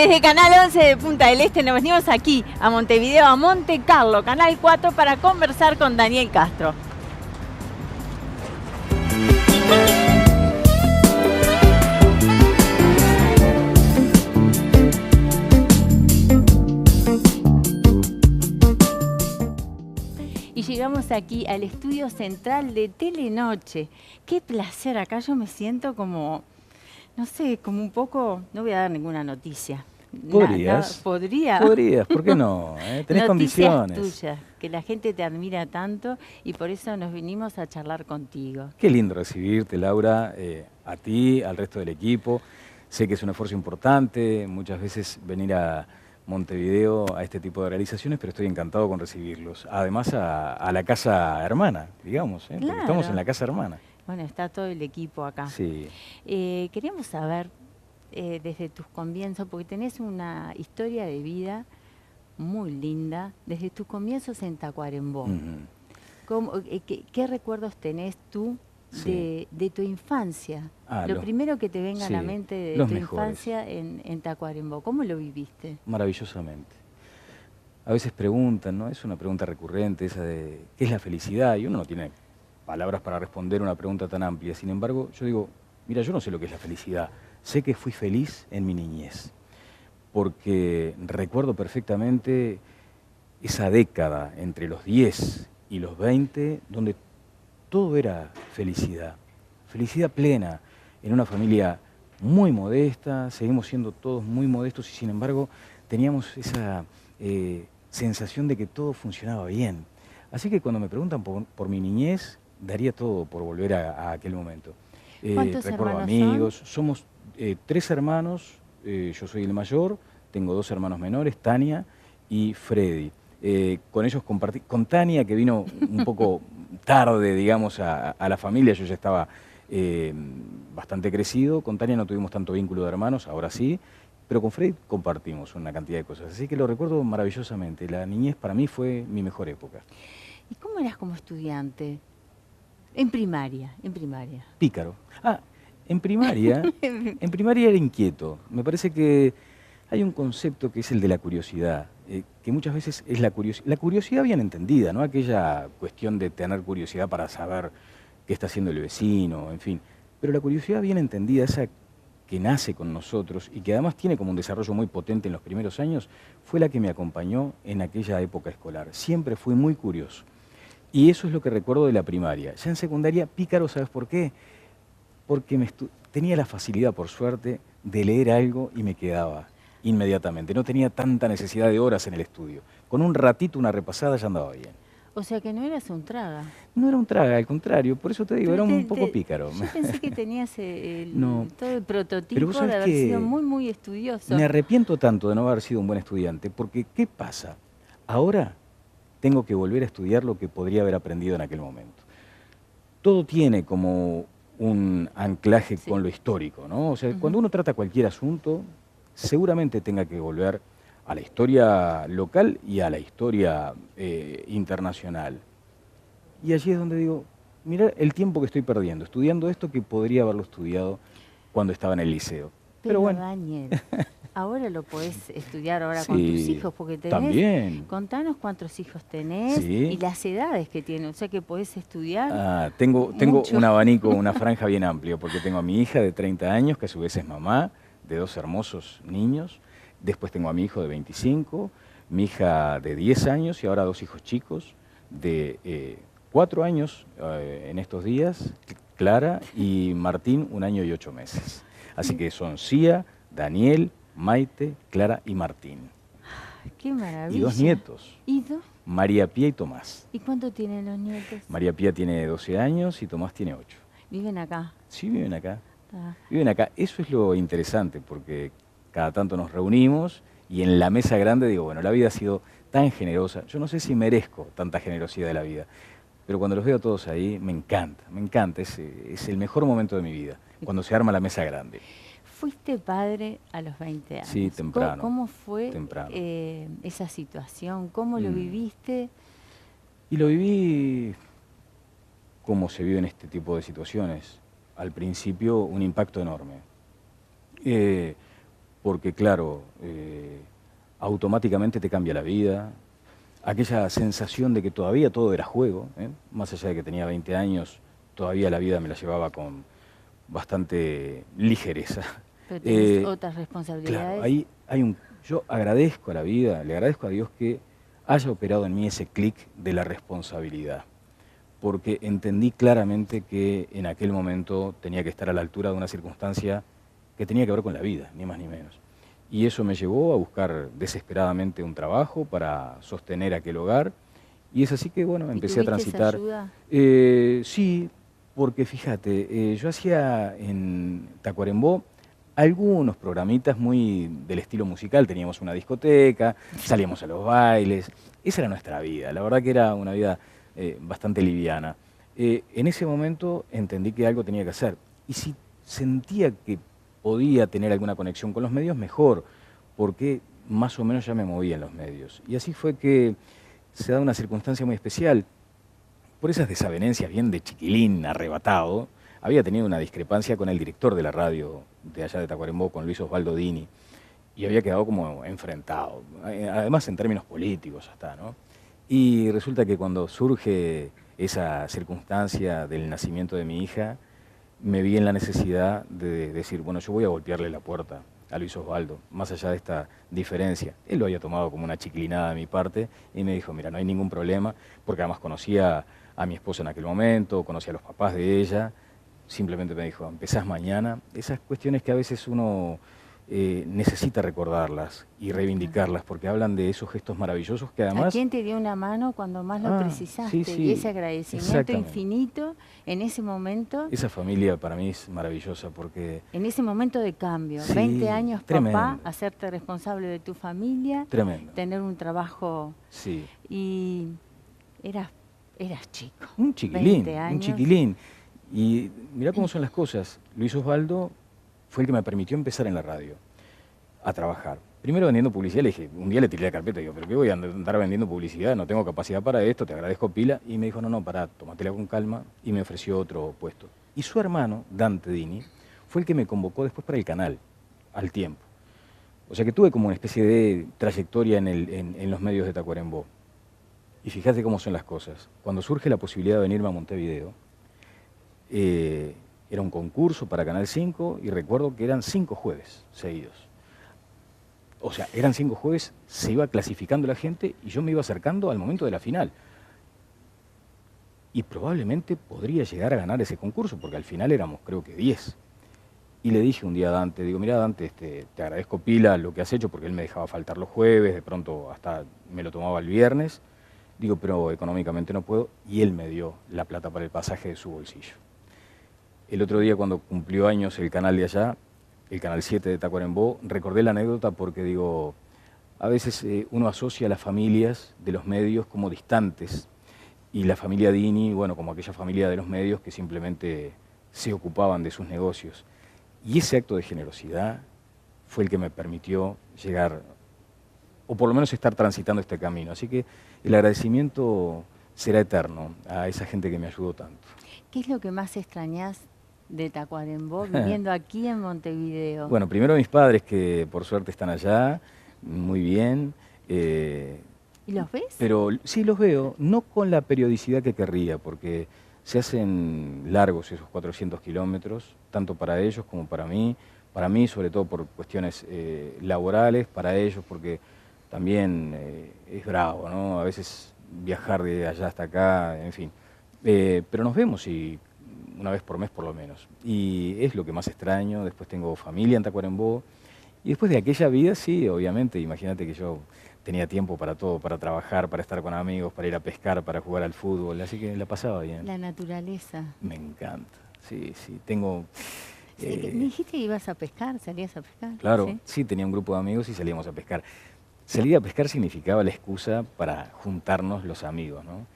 Desde Canal 11 de Punta del Este nos venimos aquí a Montevideo, a Monte Carlo, Canal 4, para conversar con Daniel Castro. Y llegamos aquí al estudio central de Telenoche. Qué placer, acá yo me siento como, no sé, como un poco, no voy a dar ninguna noticia. ¿Podrías? ¿Podría? Podrías, ¿por qué no? Tenés condiciones. Tuyas, que la gente te admira tanto y por eso nos vinimos a charlar contigo. Qué lindo recibirte, Laura, a ti, al resto del equipo. Sé que es un esfuerzo importante, muchas veces venir a Montevideo a este tipo de realizaciones, pero estoy encantado con recibirlos. Además a la casa hermana, digamos, porque Claro. estamos en la casa hermana. Bueno, está todo el equipo acá. Sí. Queríamos saber desde tus comienzos, porque tenés una historia de vida muy linda, desde tus comienzos en Tacuarembó. ¿Qué recuerdos tenés tú de tu infancia? Lo primero que te venga a la mente de tu infancia en Tacuarembó, ¿cómo lo viviste? Maravillosamente. A veces preguntan, ¿no? Es una pregunta recurrente esa de ¿qué es la felicidad? Y uno no tiene palabras para responder una pregunta tan amplia. Sin embargo, yo digo, mira, yo no sé lo que es la felicidad. Sé que fui feliz en mi niñez, porque recuerdo perfectamente esa década entre los 10 y los 20, donde todo era felicidad, felicidad plena, en una familia muy modesta, seguimos siendo todos muy modestos y sin embargo teníamos esa sensación de que todo funcionaba bien. Así que cuando me preguntan por mi niñez, daría todo por volver a aquel momento. ¿Cuántos recuerdo hermanos amigos, son? Somos 3 hermanos, yo soy el mayor, tengo 2 hermanos menores, Tania y Freddy. Con ellos compartí, con Tania, que vino un poco tarde, digamos, a la familia, yo ya estaba bastante crecido, con Tania no tuvimos tanto vínculo de hermanos, ahora sí, pero con Freddy compartimos una cantidad de cosas, así que lo recuerdo maravillosamente. La niñez para mí fue mi mejor época. ¿Y cómo eras como estudiante? En primaria. Pícaro. En primaria era inquieto. Me parece que hay un concepto que es el de la curiosidad, que muchas veces es la curiosidad bien entendida, no aquella cuestión de tener curiosidad para saber qué está haciendo el vecino, en fin. Pero la curiosidad bien entendida, esa que nace con nosotros y que además tiene como un desarrollo muy potente en los primeros años, fue la que me acompañó en aquella época escolar. Siempre fui muy curioso. Y eso es lo que recuerdo de la primaria. Ya en secundaria, pícaro, ¿sabes por qué? Porque tenía la facilidad, por suerte, de leer algo y me quedaba inmediatamente. No tenía tanta necesidad de horas en el estudio. Con un ratito, una repasada, ya andaba bien. O sea que no eras un traga. No era un traga, al contrario, por eso te digo, era un poco pícaro. Yo pensé que tenías todo el prototipo pero de haber sido muy, muy estudioso. Me arrepiento tanto de no haber sido un buen estudiante, porque ¿qué pasa? Ahora tengo que volver a estudiar lo que podría haber aprendido en aquel momento. Todo tiene como un anclaje con lo histórico, ¿no? O sea, cuando uno trata cualquier asunto, seguramente tenga que volver a la historia local y a la historia internacional. Y allí es donde digo, mira el tiempo que estoy perdiendo, estudiando esto que podría haberlo estudiado cuando estaba en el liceo. Pero bueno, Daniel, ahora lo podés estudiar con tus hijos, porque tenés... También. Contanos cuántos hijos tenés y las edades que tienen, o sea que podés estudiar. Tengo un abanico, una franja bien amplio, porque tengo a mi hija de 30 años, que a su vez es mamá, de 2 hermosos niños. Después tengo a mi hijo de 25, mi hija de 10 años y ahora 2 hijos chicos de 4 años en estos días, Clara y Martín, 1 año y 8 meses. Así que son Cía, Daniel, Maite, Clara y Martín. ¡Qué maravilla! Y 2 nietos. ¿Y 2? María Pía y Tomás. ¿Y cuánto tienen los nietos? María Pía tiene 12 años y Tomás tiene 8. ¿Viven acá? Sí, viven acá. Viven acá. Eso es lo interesante, porque cada tanto nos reunimos y en la mesa grande digo, bueno, la vida ha sido tan generosa. Yo no sé si merezco tanta generosidad de la vida, pero cuando los veo todos ahí, me encanta. Es el mejor momento de mi vida, cuando se arma la mesa grande. Fuiste padre a los 20 años. Sí, temprano. ¿Cómo fue esa situación? ¿Cómo lo viviste? Y lo viví como se vive en este tipo de situaciones. Al principio, un impacto enorme. porque claro, automáticamente te cambia la vida, aquella sensación de que todavía todo era juego, más allá de que tenía 20 años, todavía la vida me la llevaba con bastante ligereza. Pero tenés otras responsabilidades. Claro, ahí yo agradezco a la vida, le agradezco a Dios que haya operado en mí ese clic de la responsabilidad, porque entendí claramente que en aquel momento tenía que estar a la altura de una circunstancia que tenía que ver con la vida, ni más ni menos. Y eso me llevó a buscar desesperadamente un trabajo para sostener aquel hogar, y es así que, bueno, empecé a transitar. ¿Esa ayuda? Sí, porque fíjate, yo hacía en Tacuarembó algunos programitas muy del estilo musical, teníamos una discoteca, salíamos a los bailes, esa era nuestra vida, la verdad que era una vida bastante liviana. En ese momento entendí que algo tenía que hacer, y si sentía que podía tener alguna conexión con los medios, mejor, porque más o menos ya me movía en los medios. Y así fue que se da una circunstancia muy especial. Por esas desavenencias bien de chiquilín arrebatado, había tenido una discrepancia con el director de la radio de allá de Tacuarembó, con Luis Osvaldo Dini, y había quedado como enfrentado, además en términos políticos hasta, ¿no? Y resulta que cuando surge esa circunstancia del nacimiento de mi hija, me vi en la necesidad de decir, bueno, yo voy a golpearle la puerta a Luis Osvaldo, más allá de esta diferencia. Él lo había tomado como una chiquilinada de mi parte y me dijo, mira, no hay ningún problema, porque además conocía a mi esposa en aquel momento, conocía a los papás de ella, simplemente me dijo, empezás mañana. Esas cuestiones que a veces uno necesita recordarlas y reivindicarlas, porque hablan de esos gestos maravillosos que además... ¿A quién te dio una mano cuando más lo precisaste? Sí, sí, y ese agradecimiento infinito en ese momento... Esa familia para mí es maravillosa porque... En ese momento de cambio, Sí, 20 años tremendo. Papá, hacerte responsable de tu familia, Tremendo. tener un trabajo... Sí. Y eras chico. Un chiquilín, 20 años. un chiquilín. Y mirá cómo son las cosas. Luis Osvaldo fue el que me permitió empezar en la radio, a trabajar. Primero vendiendo publicidad, le dije, un día le tiré la carpeta y digo, ¿pero qué voy a andar vendiendo publicidad? No tengo capacidad para esto, te agradezco pila. Y me dijo, no, pará, tómatela con calma, y me ofreció otro puesto. Y su hermano, Dante Dini, fue el que me convocó después para el canal, al tiempo. O sea que tuve como una especie de trayectoria en los medios de Tacuarembó. Y fíjate cómo son las cosas. Cuando surge la posibilidad de venirme a Montevideo, era un concurso para Canal 5 y recuerdo que eran 5 jueves seguidos. O sea, eran 5 jueves, se iba clasificando la gente y yo me iba acercando al momento de la final. Y probablemente podría llegar a ganar ese concurso, porque al final éramos creo que 10. Y le dije un día a Dante, digo, mira Dante, te agradezco pila lo que has hecho, porque él me dejaba faltar los jueves, de pronto hasta me lo tomaba el viernes. Digo, pero económicamente no puedo, y él me dio la plata para el pasaje de su bolsillo. El otro día, cuando cumplió años el canal de allá, el Canal 7 de Tacuarembó, recordé la anécdota porque digo, a veces uno asocia a las familias de los medios como distantes, y la familia Dini, bueno, como aquella familia de los medios que simplemente se ocupaban de sus negocios. Y ese acto de generosidad fue el que me permitió llegar, o por lo menos estar transitando este camino. Así que el agradecimiento será eterno a esa gente que me ayudó tanto. ¿Qué es lo que más extrañás de Tacuarembó viviendo aquí en Montevideo? Bueno, primero mis padres, que por suerte están allá, muy bien. ¿Y los ves? Pero sí los veo, no con la periodicidad que querría, porque se hacen largos esos 400 kilómetros, tanto para ellos como para mí sobre todo por cuestiones laborales, para ellos porque también es bravo, ¿no? A veces viajar de allá hasta acá, en fin. Pero nos vemos y una vez por mes por lo menos. Y es lo que más extraño. Después tengo familia en Tacuarembó. Y después de aquella vida, sí, obviamente, imagínate que yo tenía tiempo para todo, para trabajar, para estar con amigos, para ir a pescar, para jugar al fútbol, así que la pasaba bien. La naturaleza. Me encanta, sí, tengo... Sí, me dijiste que ibas a pescar, salías a pescar. Claro, sí, tenía un grupo de amigos y salíamos a pescar. Salir a pescar significaba la excusa para juntarnos los amigos, ¿no?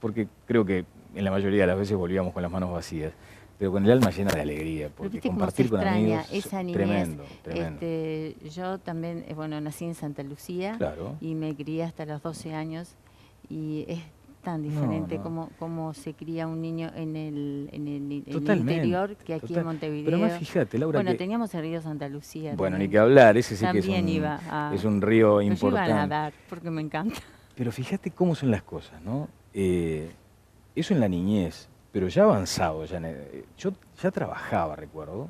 Porque creo que en la mayoría de las veces volvíamos con las manos vacías, pero con el alma llena de alegría, porque compartir con amigos, esa niñez. Tremendo, tremendo. Yo también, bueno, nací en Santa Lucía, claro, y me crié hasta los 12 años y es tan diferente cómo se cría un niño en el interior que aquí en Montevideo. Pero además, fíjate, Laura, bueno, teníamos el río Santa Lucía. Bueno, también. ni que hablar, ese sí también que iba es un río yo importante. iba a nadar, porque me encanta. Pero fíjate cómo son las cosas, ¿no? Eso en la niñez, pero ya avanzado, yo ya trabajaba, recuerdo,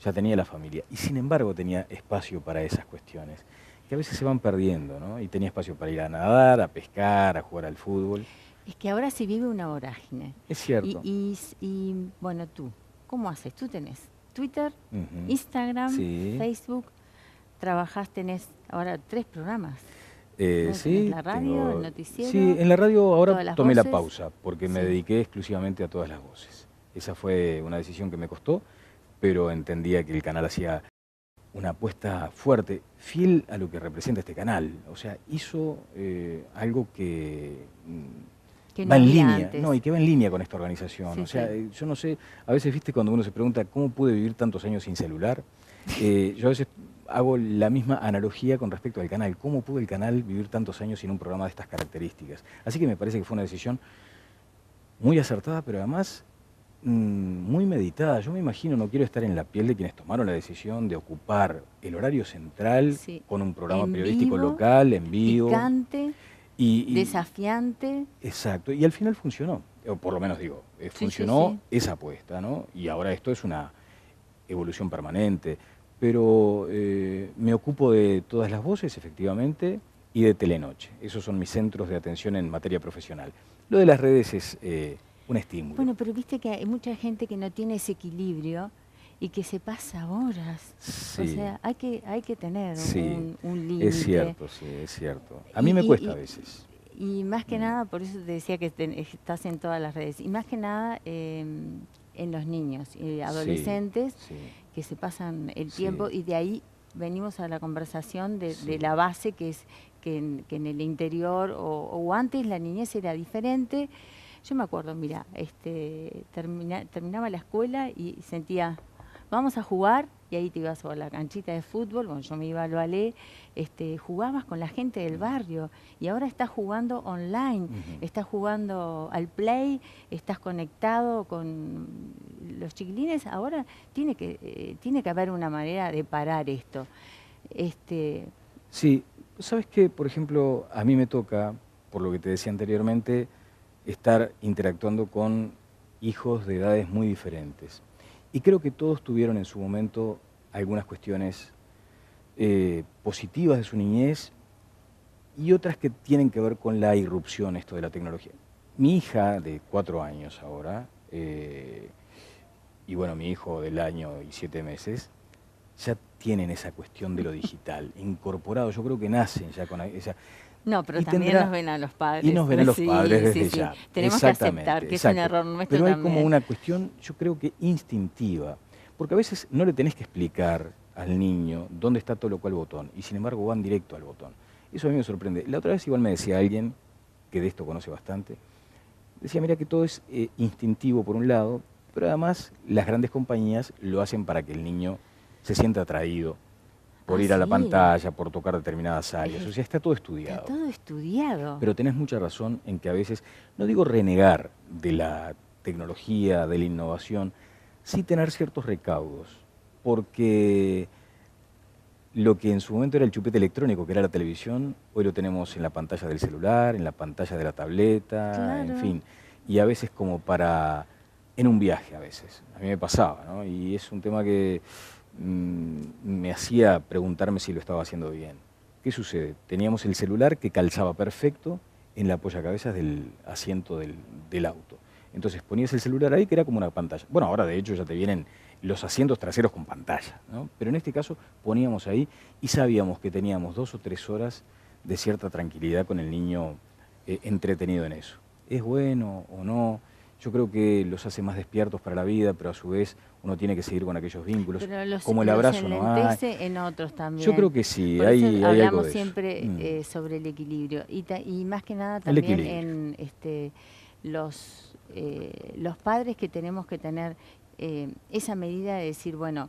ya tenía la familia, y sin embargo tenía espacio para esas cuestiones, que a veces se van perdiendo, ¿no? Y tenía espacio para ir a nadar, a pescar, a jugar al fútbol. Es que ahora se vive una vorágine. Es cierto. Y bueno, tú, ¿cómo haces? Tú tenés Twitter, Instagram, Facebook, tenés ahora 3 programas. Sí, la radio, el noticiero. Sí, en la radio ahora tomé la voces. pausa, porque me dediqué exclusivamente a todas las voces. Esa fue una decisión que me costó, pero entendía que el canal hacía una apuesta fuerte, fiel a lo que representa este canal. O sea, hizo algo que va en línea, y que va en línea con esta organización. Sí, o sea, yo no sé, a veces, viste, cuando uno se pregunta cómo pude vivir tantos años sin celular, yo a veces hago la misma analogía con respecto al canal. ¿Cómo pudo el canal vivir tantos años sin un programa de estas características? Así que me parece que fue una decisión muy acertada, pero además muy meditada. Yo me imagino, no quiero estar en la piel de quienes tomaron la decisión de ocupar el horario central con un programa periodístico local, en vivo. Picante, desafiante. Exacto, y al final funcionó, o por lo menos digo, funcionó esa apuesta, ¿no? Y ahora esto es una evolución permanente. Pero me ocupo de todas las voces, efectivamente, y de Telenoche. Esos son mis centros de atención en materia profesional. Lo de las redes es un estímulo. Bueno, pero viste que hay mucha gente que no tiene ese equilibrio y que se pasa horas. Sí. O sea, hay que tener un límite. Es cierto, sí, es cierto. A mí me cuesta a veces. Y más que nada, por eso te decía que estás en todas las redes, y más que nada en los niños y adolescentes que se pasan el tiempo, y de ahí venimos a la conversación de la base, que es que en el interior o antes la niñez era diferente. Yo me acuerdo, mira, terminaba la escuela y sentía, vamos a jugar, y ahí te ibas a la canchita de fútbol, bueno, yo me iba al ballet, jugabas con la gente del barrio, y ahora estás jugando online, estás jugando al play, estás conectado con los chiquilines. Ahora tiene que haber una manera de parar esto. Sí, sabes que, por ejemplo, a mí me toca, por lo que te decía anteriormente, estar interactuando con hijos de edades muy diferentes. Y creo que todos tuvieron en su momento algunas cuestiones positivas de su niñez y otras que tienen que ver con la irrupción esto de la tecnología. Mi hija de 4 años ahora, y bueno, mi hijo del año y 7 meses, ya tienen esa cuestión de lo digital incorporado. Yo creo que nacen ya con esa... No, pero también nos ven a los padres. Y nos ven a los padres desde ya. Tenemos que aceptar que es un error nuestro también. Pero hay como una cuestión, yo creo que instintiva, porque a veces no le tenés que explicar al niño dónde está todo lo cual botón, y sin embargo van directo al botón. Eso a mí me sorprende. La otra vez igual me decía alguien, que de esto conoce bastante, decía, mira que todo es instintivo por un lado, pero además las grandes compañías lo hacen para que el niño se sienta atraído por ir a la pantalla, por tocar determinadas áreas. O sea, está todo estudiado. Está todo estudiado. Pero tenés mucha razón en que a veces, no digo renegar de la tecnología, de la innovación, sí tener ciertos recaudos, porque lo que en su momento era el chupete electrónico, que era la televisión, hoy lo tenemos en la pantalla del celular, en la pantalla de la tableta, en fin. Y a veces como en un viaje a veces. A mí me pasaba, ¿no? Y es un tema que me hacía preguntarme si lo estaba haciendo bien. ¿Qué sucede? Teníamos el celular que calzaba perfecto en la apoyacabezas del asiento del auto. Entonces ponías el celular ahí, que era como una pantalla. Bueno, ahora de hecho ya te vienen los asientos traseros con pantalla, ¿no? Pero en este caso poníamos ahí y sabíamos que teníamos 2 o 3 horas de cierta tranquilidad con el niño entretenido en eso. ¿Es bueno o no? Yo creo que los hace más despiertos para la vida, pero a su vez uno tiene que seguir con aquellos vínculos, como el abrazo no hay. En otros también. Yo creo que sí, por hay eso algo de hablamos eso. Siempre sobre el equilibrio, y más que nada también en los padres, que tenemos que tener esa medida de decir, bueno,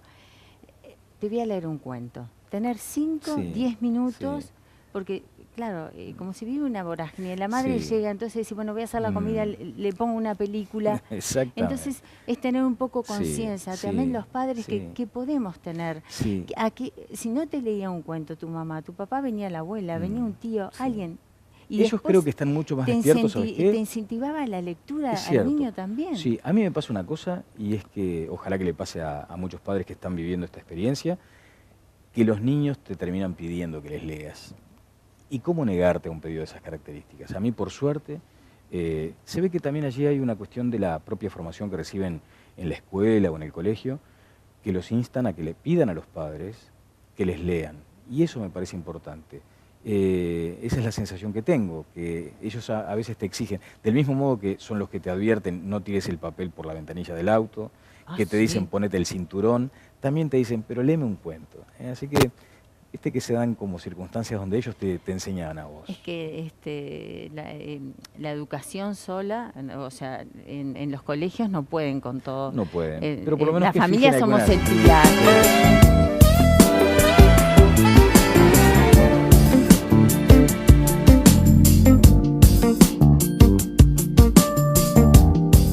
te voy a leer un cuento, tener 5, 10 minutos, porque claro, como si vive una vorágine. La madre Sí. llega, entonces dice, bueno, voy a hacer la comida, le pongo una película. Exactamente. Entonces es tener un poco Sí, conciencia, sí, también los padres sí. que podemos tener. Sí. Si no te leía un cuento tu mamá, tu papá, venía la abuela, venía un tío, sí. alguien. Y ellos después creo que están mucho más despiertos, ¿sabes qué? te incentivaba la lectura Es al cierto. niño también. Sí, a mí me pasa una cosa, y es que ojalá que le pase a muchos padres que están viviendo esta experiencia, que los niños te terminan pidiendo que les leas. ¿Y cómo negarte a un pedido de esas características? A mí, por suerte, se ve que también allí hay una cuestión de la propia formación que reciben en la escuela o en el colegio, que los instan a que le pidan a los padres que les lean. Y eso me parece importante. Esa es la sensación que tengo, que ellos a veces te exigen, del mismo modo que son los que te advierten, no tires el papel por la ventanilla del auto, que te dicen ponete el cinturón, también te dicen, pero léeme un cuento. Así que que se dan como circunstancias donde ellos te enseñan a vos. Es que la educación sola, o sea, en los colegios no pueden con todo. No pueden, pero por lo menos las que familias fijen somos alguna... el pilar.